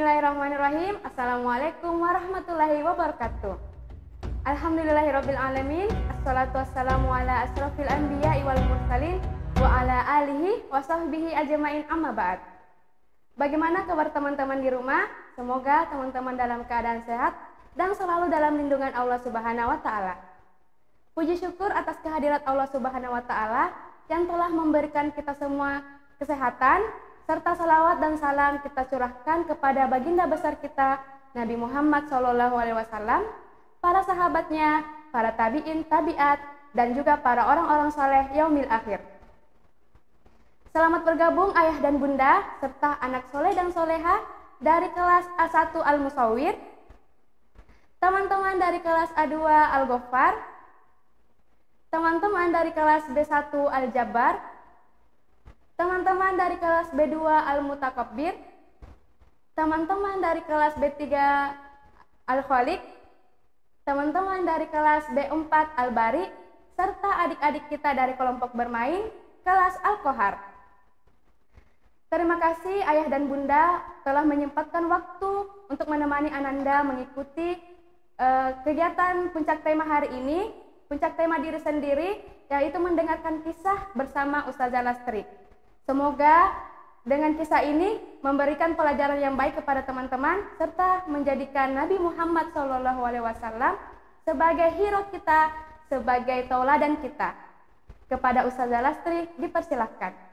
Bismillahirrahmanirrahim. Assalamualaikum warahmatullahi wabarakatuh. Alhamdulillahirabbil alamin. Assalatu wassalamu ala asrofil anbiya'i wal mursalin wa ala alihi wa sahbihi ajmain, amma ba'd. Bagaimana kabar teman-teman di rumah? Semoga teman-teman dalam keadaan sehat dan selalu dalam lindungan Allah Subhanahu wa taala. Puji syukur atas kehadirat Allah Subhanahu wa taala yang telah memberikan kita semua kesehatan, serta salawat dan salam kita curahkan kepada baginda besar kita Nabi Muhammad SAW, para sahabatnya, para tabi'in, tabi'at, dan juga para orang-orang saleh yaumil akhir. Selamat bergabung ayah dan bunda serta anak soleh dan soleha dari kelas A1 Al-Musawwir, teman-teman dari kelas A2 Al-Ghaffar, teman-teman dari kelas B1 Al-Jabbar, teman-teman dari kelas B2 Al-Mutakabbir, teman-teman dari kelas B3 Al-Khaliq, teman-teman dari kelas B4 Al-Bari, serta adik-adik kita dari kelompok bermain kelas Al-Kohar. Terima kasih ayah dan bunda telah menyempatkan waktu untuk menemani Ananda mengikuti kegiatan puncak tema hari ini, puncak tema diri sendiri, yaitu mendengarkan kisah bersama Ustazah Lastri. Semoga dengan kisah ini memberikan pelajaran yang baik kepada teman-teman serta menjadikan Nabi Muhammad SAW sebagai hero kita, sebagai tauladan kita. Kepada Ustazah Lastri dipersilahkan.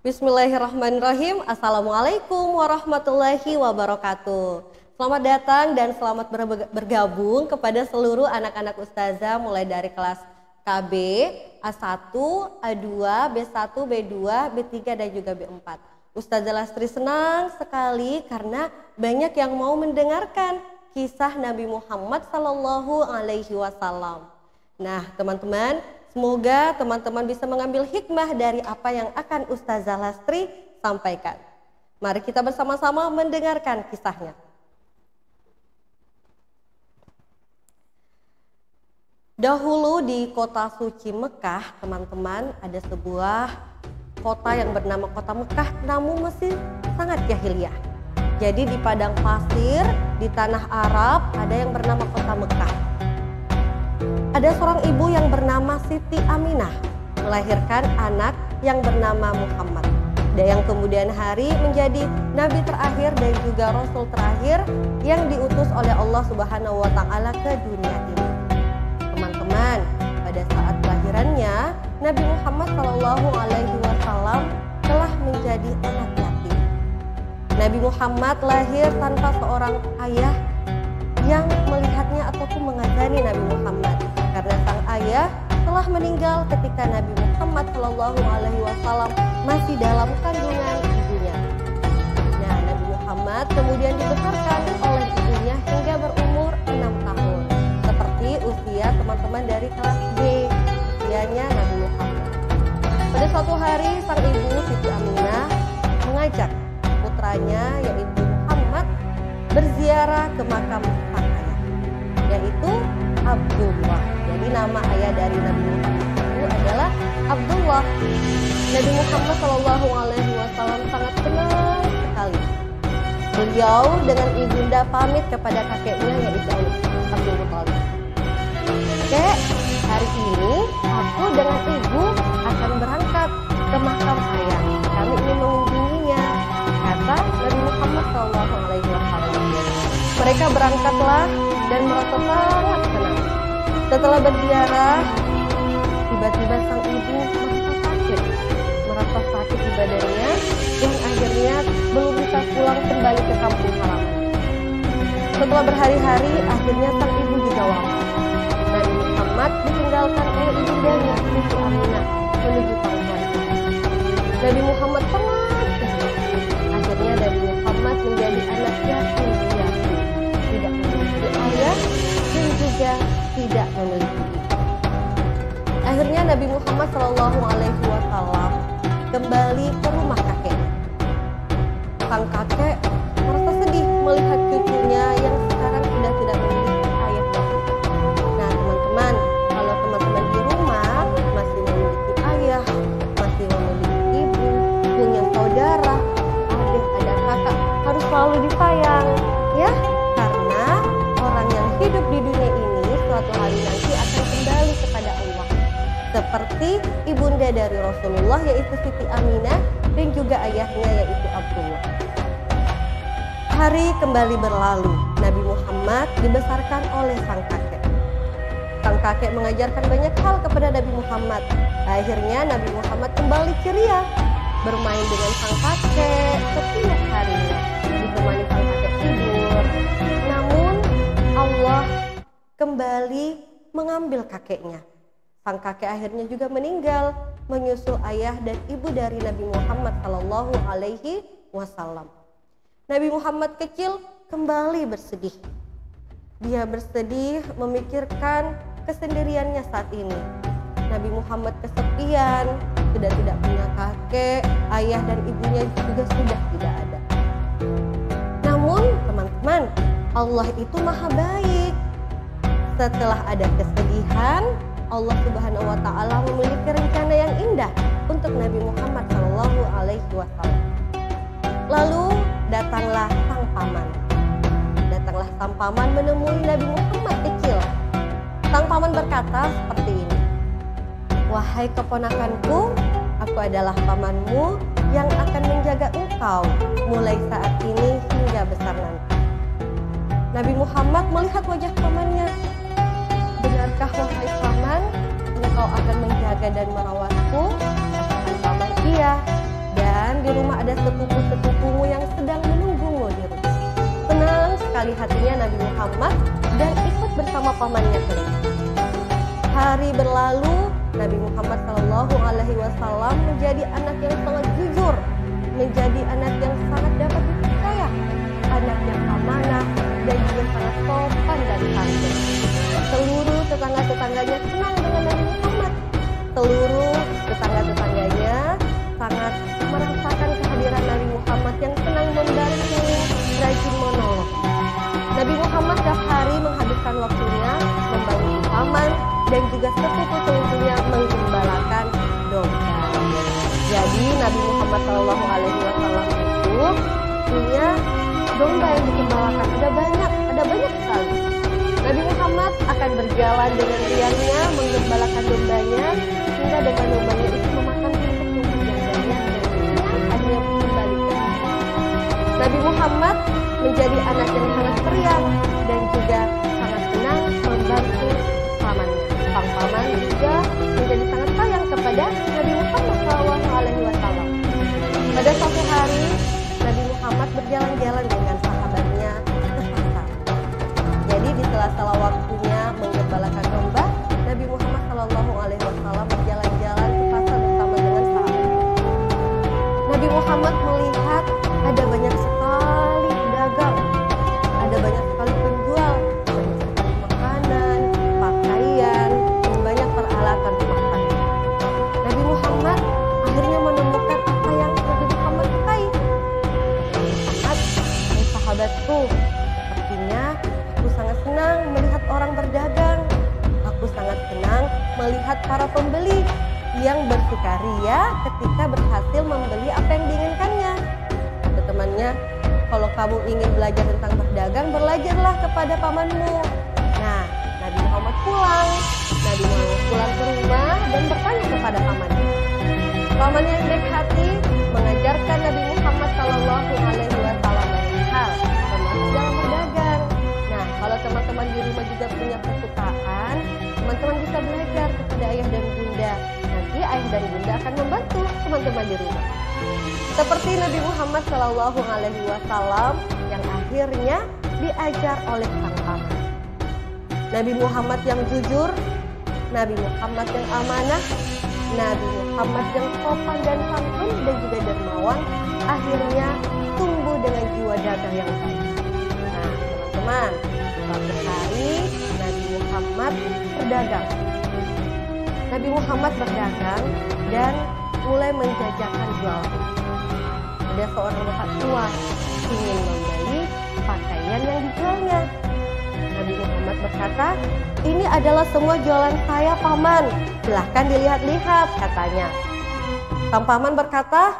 Bismillahirrahmanirrahim. Assalamualaikum warahmatullahi wabarakatuh. Selamat datang dan selamat bergabung kepada seluruh anak-anak ustazah mulai dari kelas KB, A1, A2, B1, B2, B3 dan juga B4. Ustazah Lastri senang sekali karena banyak yang mau mendengarkan kisah Nabi Muhammad SAW. Nah, teman-teman, semoga teman-teman bisa mengambil hikmah dari apa yang akan Ustazah Lastri sampaikan. Mari kita bersama-sama mendengarkan kisahnya. Dahulu di kota suci Mekah, teman-teman, ada sebuah kota yang bernama kota Mekah, namun masih sangat jahiliyah. Jadi di padang pasir, di tanah Arab, ada yang bernama kota Mekah. Ada seorang ibu yang bernama Siti Aminah melahirkan anak yang bernama Muhammad, dan yang kemudian hari menjadi nabi terakhir dan juga rasul terakhir yang diutus oleh Allah Subhanahu wa taala ke dunia ini. Teman-teman, pada saat kelahirannya Nabi Muhammad SAW telah menjadi anak yatim. Nabi Muhammad lahir tanpa seorang ayah yang melihatnya ataupun mengazani Nabi Muhammad, karena sang ayah telah meninggal ketika Nabi Muhammad SAW masih dalam kandungan ibunya. Nah, Nabi Muhammad kemudian dibesarkan oleh ibunya hingga berumur 6 tahun, seperti usia teman-teman dari kelas B, usianya Nabi Muhammad. Pada suatu hari sang ibu Siti Aminah mengajak putranya yaitu Muhammad berziarah ke makam sang ayah, yaitu Abdullah. Jadi nama ayah dari Nabi Muhammad itu adalah Abdullah. Nabi Muhammad SAW sangat senang sekali. Beliau dengan ibunda pamit kepada kakeknya yaitu Abdul Muthalib. Kek, hari ini aku dengan ibu akan berangkat ke makam ayah. Kami ingin mengunjunginya, kata Nabi Muhammad SAW. Mereka berangkatlah dan merasa sangat senang. Setelah berziarah, tiba-tiba sang ibu merasa sakit di badannya, dan akhirnya belum bisa pulang kembali ke kampung halaman. Setelah berhari-hari, akhirnya sang ibu juga wafat. Muhammad ditinggalkan oleh ibundanya Siti Aminah menuju perempuan. Nabi Muhammad sangat sedih. Akhirnya Nabi Muhammad menjadi anak yatim piatu, tidak memiliki ayah dan juga tidak memiliki ibu. Akhirnya Nabi Muhammad SAW kembali ke rumah kakeknya. Sang kakek merasa sedih melihat cucunya yang sekarang sudah tidak memiliki ayah dan ibu. Nah teman-teman, kalau teman-teman di rumah masih memiliki ayah, masih memiliki ibu, punya saudara, adik, ada kakak, harus selalu disayang, ya. Karena orang yang hidup di dunia ini suatu hari nanti akan kembali kepada Allah. Seperti ibunda dari Rasulullah yaitu Siti Aminah dan juga ayahnya yaitu Abdullah. Hari kembali berlalu, Nabi Muhammad dibesarkan oleh sang kakek. Sang kakek mengajarkan banyak hal kepada Nabi Muhammad. Akhirnya Nabi Muhammad kembali ceria, bermain dengan sang kakek setiap harinya, ditemani sang kakek tidur. Namun Allah kembali mengambil kakeknya. Sang kakek akhirnya juga meninggal, menyusul ayah dan ibu dari Nabi Muhammad SAW. Nabi Muhammad kecil kembali bersedih. Dia bersedih memikirkan kesendiriannya saat ini. Nabi Muhammad kesepian, sudah tidak punya kakek, ayah dan ibunya juga sudah tidak ada. Namun teman-teman, Allah itu maha baik. Setelah ada kesedihan, Allah Subhanahu wa Ta'ala memiliki rencana yang indah untuk Nabi Muhammad SAW. Lalu datanglah sang paman. Datanglah sang paman menemui Nabi Muhammad kecil. Sang paman berkata seperti ini, "Wahai keponakanku, aku adalah pamanmu yang akan menjaga engkau mulai saat ini hingga besar nanti." Nabi Muhammad melihat wajah pamannya. "Benarkah wahai paman, engkau akan menjaga dan merawatku?" Katakan paman, "Iya. Dan di rumah ada sepupu-sepupumu yang sedang menunggumu di rumah." Senang sekali hatinya Nabi Muhammad dan ikut bersama pamannya ke rumah. Hari berlalu, Nabi Muhammad SAW menjadi anak yang sangat jujur, menjadi anak yang sangat dapat dipercaya, anak yang amanah dan juga sangat sopan dan santun. Seluruh tetangga-tetangganya senang dengan Nabi Muhammad. Seluruh tetangga-tetangganya sangat merasakan kehadiran Nabi Muhammad yang senang membantu, rajin menolong. Nabi Muhammad setiap hari menghabiskan waktunya membantu paman dan juga sepupu-sepupunya menggembalakan domba. Jadi Nabi Muhammad SAW itu punya domba yang digembalakan. Ada banyak sekali. Nabi Muhammad akan berjalan dengan riangnya menggembalakan dombanya hingga domba-dombanya itu memakan rumput-rumput yang banyak dan akhirnya kembali ke rumah. Nabi Muhammad menjadi anak yang sangat periang dan juga sangat senang membantu pamannya. Sang paman juga menjadi sangat sayang kepada Nabi Muhammad SAW. Pada suatu hari, Nabi Muhammad berjalan-jalan dengan sahabatnya ke pasar. Jadi di sela-sela waktunya menggembalakan domba, Nabi Muhammad SAW berjalan-jalan ke pasar bersama dengan sahabatnya. Nabi Muhammad melihat ada banyak sekali pedagang, ada banyak sekali penjual, banyak sekali makanan, pakaian, dan banyak peralatan rumah tangga. Nabi Muhammad akhirnya menemukan apa yang Nabi Muhammad sukai. Nabi Muhammad, "Hai sahabatku, sepertinya aku sangat senang melihat orang berdagang. Aku sangat senang melihat para pembeli yang bersukaria ketika berhasil membeli apa yang diinginkannya." Kata temannya, "Kalau kamu ingin belajar tentang berdagang, belajarlah kepada pamanmu." Nah, Nabi Muhammad pulang. Nabi Muhammad pulang ke rumah dan bertanya kepada pamannya. Pamannya yang baik hati mengajarkan Nabi Muhammad SAW banyak hal, termasuk dalam berdagang. Nah, kalau teman-teman di rumah juga punya kesukaan, teman-teman bisa belajar kepada ayah dan bunda. Nanti ayah dan bunda akan membantu teman-teman di rumah. Seperti Nabi Muhammad SAW yang akhirnya diajar oleh sang paman. Nabi Muhammad yang jujur, Nabi Muhammad yang amanah, Nabi Muhammad yang sopan dan santun dan juga dermawan, akhirnya tumbuh dengan jiwa dagang yang baik. Nah teman-teman, suatu hari Nabi Muhammad berdagang. Nabi Muhammad berdagang dan mulai menjajakan jualan. Ada seorang bapak tua ingin membeli pakaian yang dijualnya. Nabi Muhammad berkata, "Ini adalah semua jualan saya, Paman. Silahkan dilihat-lihat," katanya. Sang paman berkata,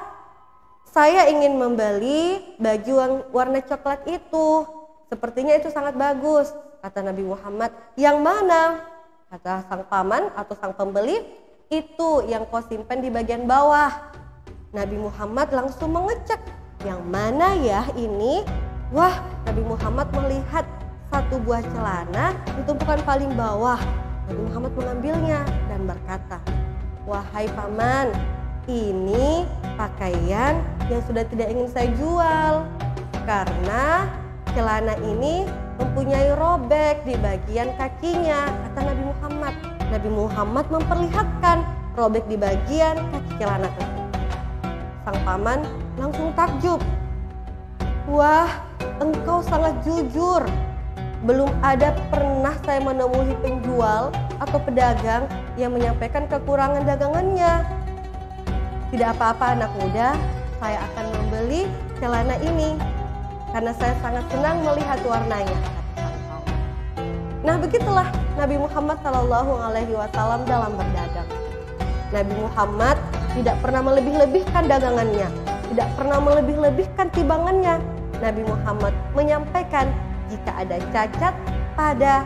"Saya ingin membeli baju yang warna coklat itu. Sepertinya itu sangat bagus," kata Nabi Muhammad. "Yang mana?" Kata sang paman atau sang pembeli, "Itu yang kau simpan di bagian bawah." Nabi Muhammad langsung mengecek, "Yang mana ya ini?" Wah, Nabi Muhammad melihat satu buah celana di tumpukan paling bawah. Nabi Muhammad mengambilnya dan berkata, "Wahai paman, ini pakaian yang sudah tidak ingin saya jual. Karena celana ini mempunyai robek di bagian kakinya," kata Nabi Muhammad. Nabi Muhammad memperlihatkan robek di bagian kaki celana tersebut. Sang paman langsung takjub. "Wah, engkau sangat jujur. Belum ada pernah saya menemui penjual atau pedagang yang menyampaikan kekurangan dagangannya. Tidak apa-apa anak muda, saya akan membeli celana ini karena saya sangat senang melihat warnanya." Nah begitulah Nabi Muhammad SAW dalam berdagang. Nabi Muhammad tidak pernah melebih-lebihkan dagangannya, tidak pernah melebih-lebihkan timbangannya. Nabi Muhammad menyampaikan jika ada cacat pada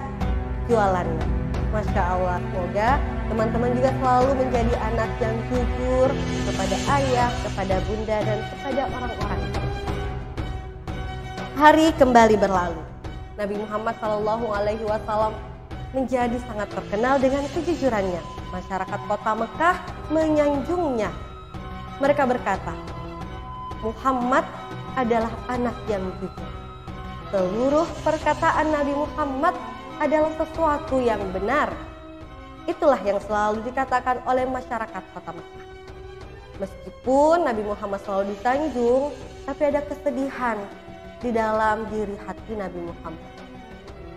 jualannya. Masya Allah, semoga teman-teman juga selalu menjadi anak yang jujur kepada ayah, kepada bunda, dan kepada orang-orang. Hari kembali berlalu. Nabi Muhammad SAW menjadi sangat terkenal dengan kejujurannya. Masyarakat kota Mekah menyanjungnya. Mereka berkata, "Muhammad adalah anak yang jujur. Seluruh perkataan Nabi Muhammad adalah sesuatu yang benar." Itulah yang selalu dikatakan oleh masyarakat kota Mekah. Meskipun Nabi Muhammad selalu disanjung, tapi ada kesedihan di dalam diri hati Nabi Muhammad.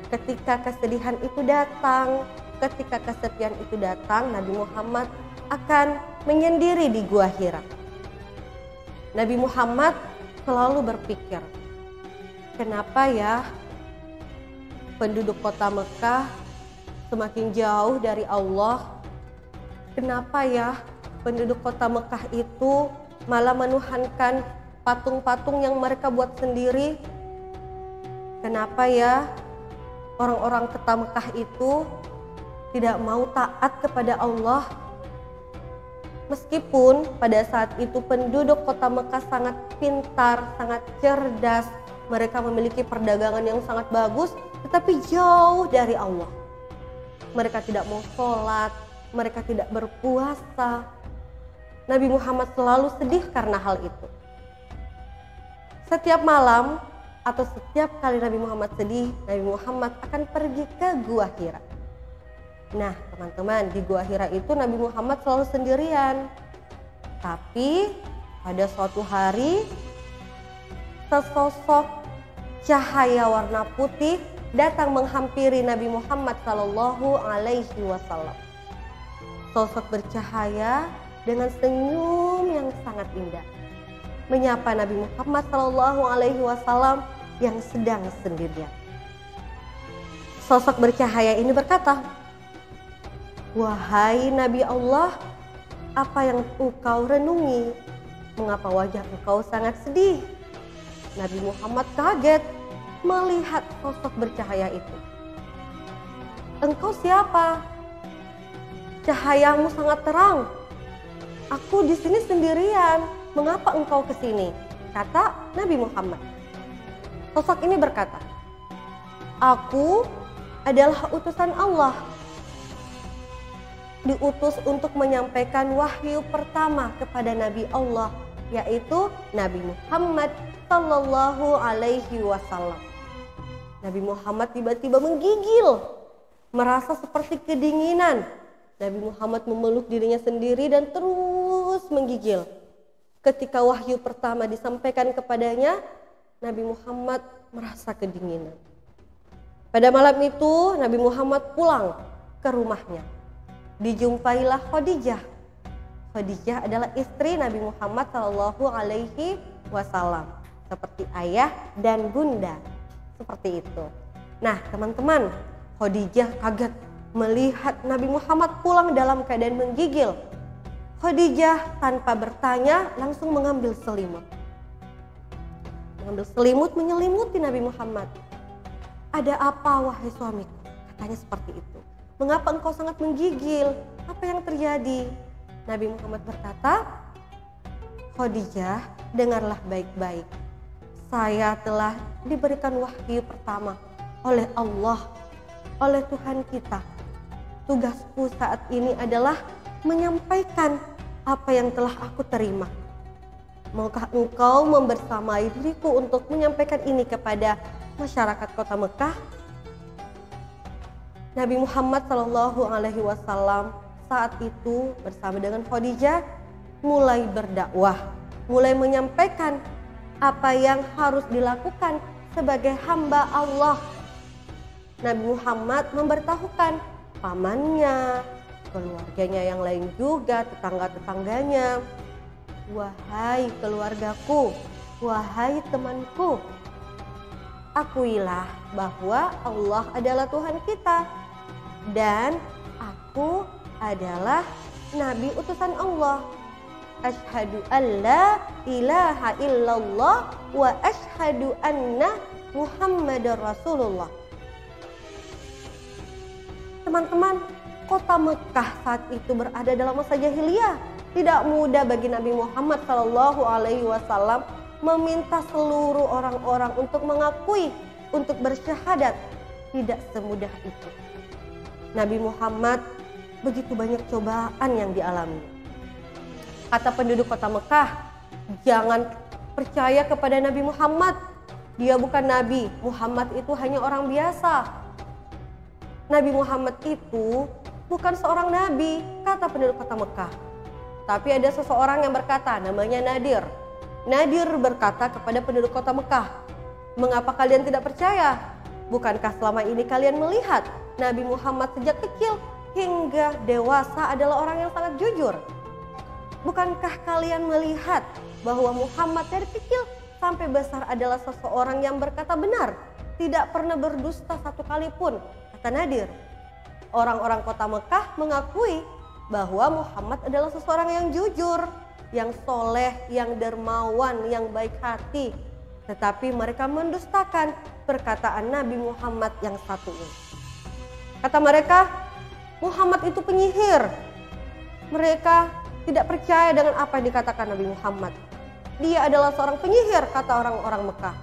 Ketika kesedihan itu datang, ketika kesepian itu datang, Nabi Muhammad akan menyendiri di Gua Hira. Nabi Muhammad selalu berpikir, kenapa ya penduduk kota Mekah semakin jauh dari Allah? Kenapa ya penduduk kota Mekah itu malah menuhankan patung-patung yang mereka buat sendiri? Kenapa ya orang-orang kota Mekah itu tidak mau taat kepada Allah? Meskipun pada saat itu penduduk kota Mekah sangat pintar, sangat cerdas, mereka memiliki perdagangan yang sangat bagus, tetapi jauh dari Allah. Mereka tidak mau sholat, mereka tidak berpuasa. Nabi Muhammad selalu sedih karena hal itu. Setiap malam atau setiap kali Nabi Muhammad sedih, Nabi Muhammad akan pergi ke Gua Hira. Nah teman-teman, di Gua Hira itu Nabi Muhammad selalu sendirian. Tapi pada suatu hari, sesosok cahaya warna putih datang menghampiri Nabi Muhammad SAW. Sosok bercahaya dengan senyum yang sangat indah menyapa Nabi Muhammad SAW yang sedang sendirian. Sosok bercahaya ini berkata, "Wahai Nabi Allah, apa yang engkau renungi? Mengapa wajah engkau sangat sedih?" Nabi Muhammad kaget melihat sosok bercahaya itu. "Engkau siapa? Cahayamu sangat terang. Aku di sini sendirian. Mengapa engkau ke sini?" kata Nabi Muhammad. Sosok ini berkata, "Aku adalah utusan Allah. Diutus untuk menyampaikan wahyu pertama kepada Nabi Allah, yaitu Nabi Muhammad Sallallahu Alaihi Wasallam." Nabi Muhammad tiba-tiba menggigil, merasa seperti kedinginan. Nabi Muhammad memeluk dirinya sendiri dan terus menggigil. Ketika wahyu pertama disampaikan kepadanya, Nabi Muhammad merasa kedinginan. Pada malam itu Nabi Muhammad pulang ke rumahnya. Dijumpailah Khadijah. Khadijah adalah istri Nabi Muhammad SAW, seperti ayah dan bunda, seperti itu. Nah teman-teman, Khadijah kaget melihat Nabi Muhammad pulang dalam keadaan menggigil. Khadijah tanpa bertanya langsung mengambil selimut. Menyelimuti Nabi Muhammad. Ada apa wahai suamiku? Katanya seperti itu. Mengapa engkau sangat menggigil? Apa yang terjadi? Nabi Muhammad berkata, Khadijah, dengarlah baik-baik. Saya telah diberikan wahyu pertama oleh Allah, oleh Tuhan kita. Tugasku saat ini adalah menyampaikan apa yang telah aku terima. Maukah engkau membersamai diriku untuk menyampaikan ini kepada masyarakat kota Mekah? Nabi Muhammad SAW saat itu bersama dengan Khadijah mulai berdakwah, mulai menyampaikan apa yang harus dilakukan sebagai hamba Allah. Nabi Muhammad memberitahukan pamannya, keluarganya yang lain juga, tetangga-tetangganya. Wahai keluargaku, wahai temanku, akuilah bahwa Allah adalah Tuhan kita dan aku adalah Nabi utusan Allah. Asyhadu an la ilaha illallah wa asyhadu anna Muhammadar Rasulullah. Teman-teman, kota Mekah saat itu berada dalam masa jahiliyah. Tidak mudah bagi Nabi Muhammad SAW meminta seluruh orang-orang untuk mengakui, untuk bersyahadat. Tidak semudah itu. Nabi Muhammad begitu banyak cobaan yang dialami. Kata penduduk kota Mekah, jangan percaya kepada Nabi Muhammad. Dia bukan Nabi, Muhammad itu hanya orang biasa. Nabi Muhammad itu bukan seorang nabi, kata penduduk kota Mekah. Tapi ada seseorang yang berkata, namanya Nadir. Nadir berkata kepada penduduk kota Mekah, mengapa kalian tidak percaya? Bukankah selama ini kalian melihat Nabi Muhammad sejak kecil hingga dewasa adalah orang yang sangat jujur? Bukankah kalian melihat bahwa Muhammad dari kecil sampai besar adalah seseorang yang berkata benar, tidak pernah berdusta satu kali pun? Kata Nadir. Orang-orang kota Mekah mengakui bahwa Muhammad adalah seseorang yang jujur, yang soleh, yang dermawan, yang baik hati. Tetapi mereka mendustakan perkataan Nabi Muhammad yang satu ini. Kata mereka, Muhammad itu penyihir. Mereka tidak percaya dengan apa yang dikatakan Nabi Muhammad. Dia adalah seorang penyihir, kata orang-orang Mekah.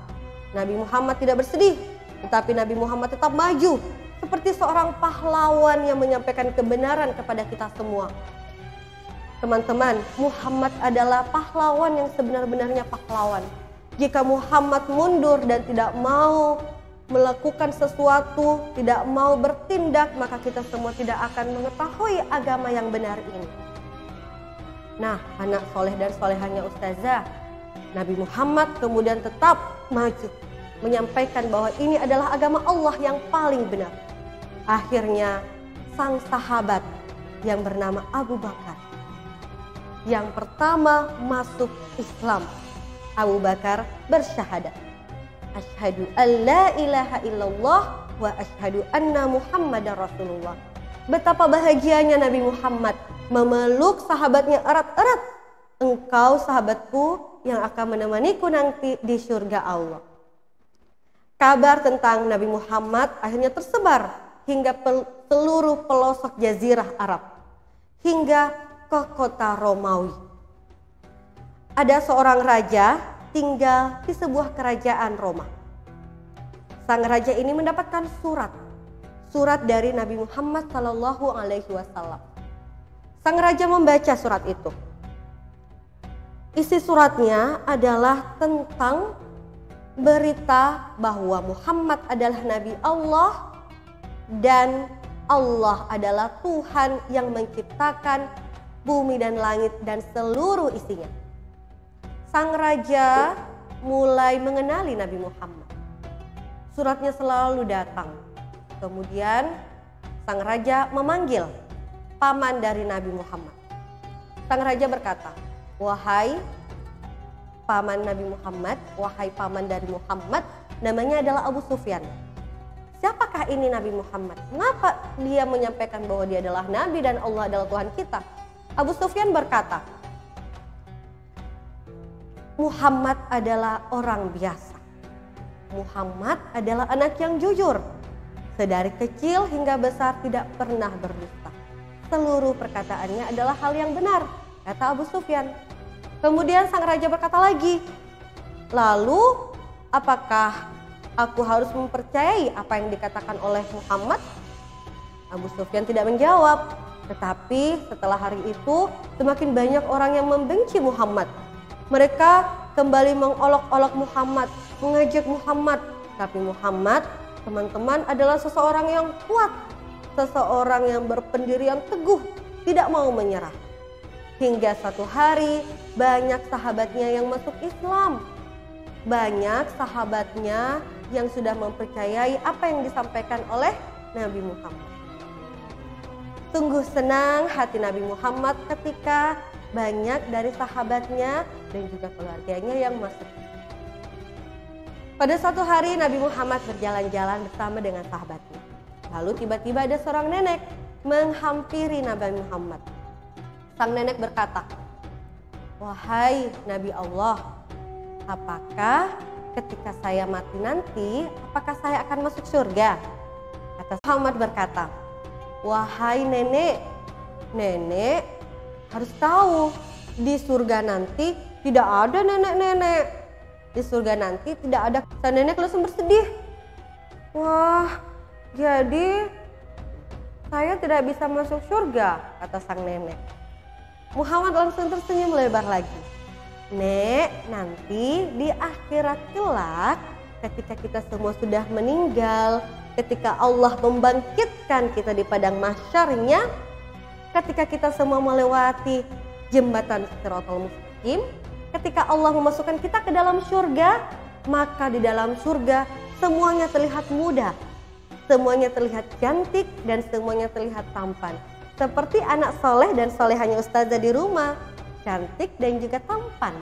Nabi Muhammad tidak bersedih, tetapi Nabi Muhammad tetap maju seperti seorang pahlawan yang menyampaikan kebenaran kepada kita semua. Teman-teman, Muhammad adalah pahlawan yang sebenar-benarnya pahlawan. Jika Muhammad mundur dan tidak mau melakukan sesuatu, tidak mau bertindak, maka kita semua tidak akan mengetahui agama yang benar ini. Nah, anak soleh dan solehannya Ustazah, Nabi Muhammad kemudian tetap maju, menyampaikan bahwa ini adalah agama Allah yang paling benar. Akhirnya sang sahabat yang bernama Abu Bakar yang pertama masuk Islam, Abu Bakar bersyahadat, asyhadu an la ilaha illallah wa asyhadu anna Muhammadar Rasulullah. Betapa bahagianya Nabi Muhammad memeluk sahabatnya erat-erat. Engkau sahabatku yang akan menemaniku nanti di surga Allah. Kabar tentang Nabi Muhammad akhirnya tersebar hingga seluruh pelosok jazirah Arab, hingga ke kota Romawi. Ada seorang raja tinggal di sebuah kerajaan Roma. Sang raja ini mendapatkan surat dari Nabi Muhammad SAW. Sang raja membaca surat itu. Isi suratnya adalah tentang berita bahwa Muhammad adalah Nabi Allah dan Allah adalah Tuhan yang menciptakan bumi dan langit dan seluruh isinya. Sang raja mulai mengenali Nabi Muhammad. Suratnya selalu datang. Kemudian sang raja memanggil paman dari Nabi Muhammad. Sang raja berkata, "Wahai paman Nabi Muhammad, wahai paman dari Muhammad," namanya adalah Abu Sufyan. "Siapakah ini Nabi Muhammad? Mengapa dia menyampaikan bahwa dia adalah Nabi dan Allah adalah Tuhan kita?" Abu Sufyan berkata, "Muhammad adalah orang biasa. Muhammad adalah anak yang jujur. Sedari kecil hingga besar tidak pernah berdusta. Seluruh perkataannya adalah hal yang benar," kata Abu Sufyan. Kemudian sang raja berkata lagi, "Lalu apakah aku harus mempercayai apa yang dikatakan oleh Muhammad?" Abu Sufyan tidak menjawab. Tetapi setelah hari itu semakin banyak orang yang membenci Muhammad. Mereka kembali mengolok-olok Muhammad, mengejek Muhammad. Tapi Muhammad, teman-teman, adalah seseorang yang kuat, seseorang yang berpendirian teguh, tidak mau menyerah. Hingga satu hari banyak sahabatnya yang masuk Islam. Banyak sahabatnya yang sudah mempercayai apa yang disampaikan oleh Nabi Muhammad. Sungguh senang hati Nabi Muhammad ketika banyak dari sahabatnya dan juga keluarganya yang masuk. Pada suatu hari Nabi Muhammad berjalan-jalan bersama dengan sahabatnya. Lalu tiba-tiba ada seorang nenek menghampiri Nabi Muhammad. Sang nenek berkata, "Wahai Nabi Allah, apakah ketika saya mati nanti, apakah saya akan masuk surga?" Kata Muhammad berkata, "Wahai nenek, nenek harus tahu di surga nanti tidak ada nenek-nenek. Di surga nanti tidak ada." Sang nenek langsung bersedih. "Wah, jadi saya tidak bisa masuk surga," kata sang nenek. Muhammad langsung tersenyum lebar lagi. "Nek, nanti di akhirat kelak ketika kita semua sudah meninggal, ketika Allah membangkitkan kita di padang mahsyarnya, ketika kita semua melewati jembatan Shiratal Mustaqim, ketika Allah memasukkan kita ke dalam surga, maka di dalam surga semuanya terlihat muda, semuanya terlihat cantik, dan semuanya terlihat tampan. Seperti anak soleh dan solehanya ustazah di rumah, cantik dan juga tampan."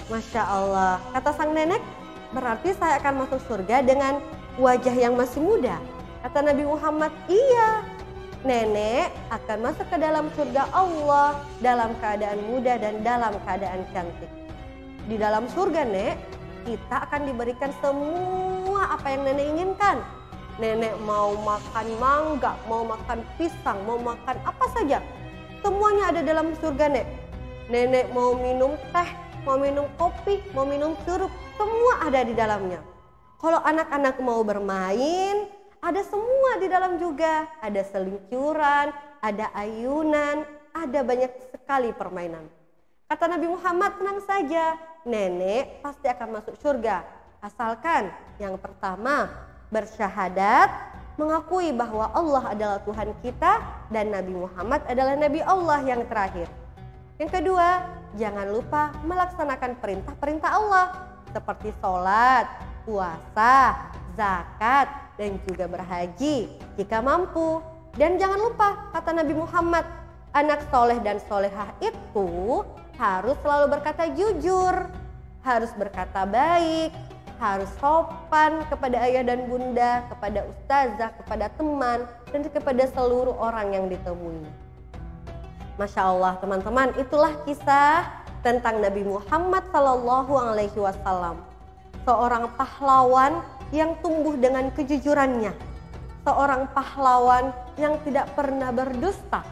Masya Allah, kata sang nenek, "Berarti saya akan masuk surga dengan wajah yang masih muda?" Kata Nabi Muhammad, "Iya, nenek akan masuk ke dalam surga Allah dalam keadaan muda dan dalam keadaan cantik. Di dalam surga, Nek, kita akan diberikan semua apa yang nenek inginkan. Nenek mau makan mangga, mau makan pisang, mau makan apa saja, semuanya ada dalam surga, Nek. Nenek mau minum teh, mau minum kopi, mau minum sirup, semua ada di dalamnya. Kalau anak-anak mau bermain, ada semua di dalam juga. Ada selingkuran, ada ayunan, ada banyak sekali permainan." Kata Nabi Muhammad, "Tenang saja, nenek pasti akan masuk surga. Asalkan yang pertama bersyahadat, mengakui bahwa Allah adalah Tuhan kita dan Nabi Muhammad adalah Nabi Allah yang terakhir. Yang kedua, jangan lupa melaksanakan perintah-perintah Allah seperti sholat, puasa, zakat, dan juga berhaji jika mampu. Dan jangan lupa," kata Nabi Muhammad, "anak soleh dan solehah itu harus selalu berkata jujur, harus berkata baik, harus sopan kepada ayah dan bunda, kepada ustazah, kepada teman, dan kepada seluruh orang yang ditemui." Masya Allah, teman-teman, itulah kisah tentang Nabi Muhammad SAW, seorang pahlawan yang tumbuh dengan kejujurannya, seorang pahlawan yang tidak pernah berdusta,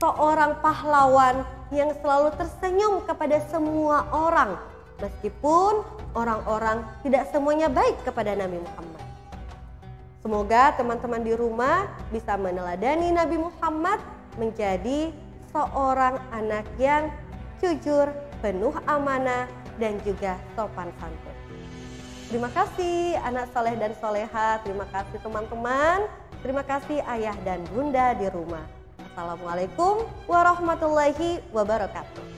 seorang pahlawan yang selalu tersenyum kepada semua orang, meskipun orang-orang tidak semuanya baik kepada Nabi Muhammad. Semoga teman-teman di rumah bisa meneladani Nabi Muhammad menjadi seorang anak yang jujur, penuh amanah, dan juga sopan santun. Terima kasih anak soleh dan soleha, terima kasih teman-teman. Terima kasih ayah dan bunda di rumah. Assalamualaikum warahmatullahi wabarakatuh.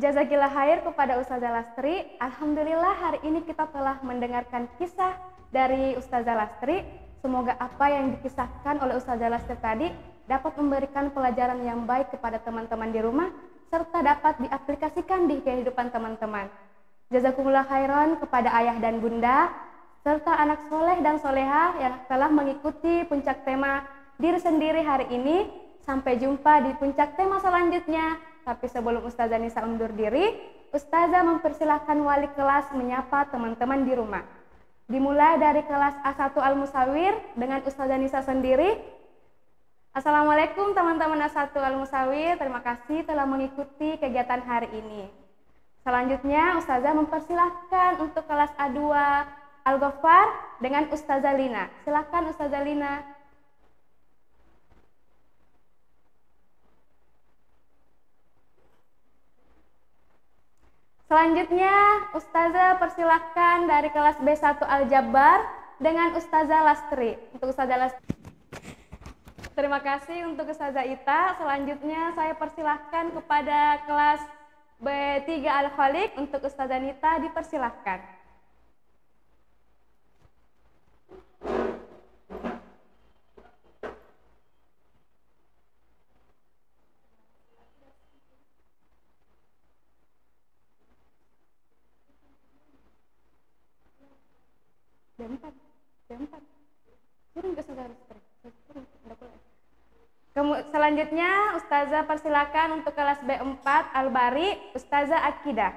Jazakillah khair kepada Ustazah Lastri. Alhamdulillah hari ini kita telah mendengarkan kisah dari Ustazah Lastri. Semoga apa yang dikisahkan oleh Ustazah Lastri tadi dapat memberikan pelajaran yang baik kepada teman-teman di rumah serta dapat diaplikasikan di kehidupan teman-teman. Jazakumullah khairan kepada ayah dan bunda serta anak soleh dan soleha yang telah mengikuti puncak tema diri sendiri hari ini. Sampai jumpa di puncak tema selanjutnya. Tapi sebelum Ustazah Nisa undur diri, Ustazah mempersilahkan wali kelas menyapa teman-teman di rumah. Dimulai dari kelas A1 Al-Musawir dengan Ustazah Nisa sendiri. Assalamualaikum teman-teman A1 Al-Musawir, terima kasih telah mengikuti kegiatan hari ini. Selanjutnya Ustazah mempersilahkan untuk kelas A2 Al-Ghaffar dengan Ustazah Lina. Silakan Ustazah Lina. Selanjutnya, Ustazah persilahkan dari kelas B1 Al-Jabbar dengan Ustazah Lastri. Untuk Ustazah Lastri. Terima kasih untuk Ustazah Ita. Selanjutnya saya persilahkan kepada kelas B3 Al-Khaliq untuk Ustazah Nita dipersilahkan. Selanjutnya Ustazah persilakan untuk kelas B4 Al-Bari, Ustazah Akidah.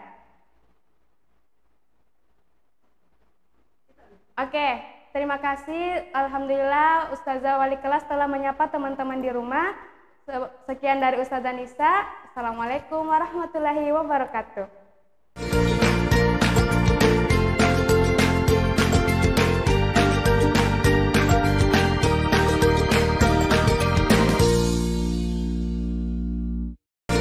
Oke, terima kasih. Alhamdulillah Ustazah wali kelas telah menyapa teman-teman di rumah. Sekian dari Ustazah Nisa. Assalamualaikum warahmatullahi wabarakatuh.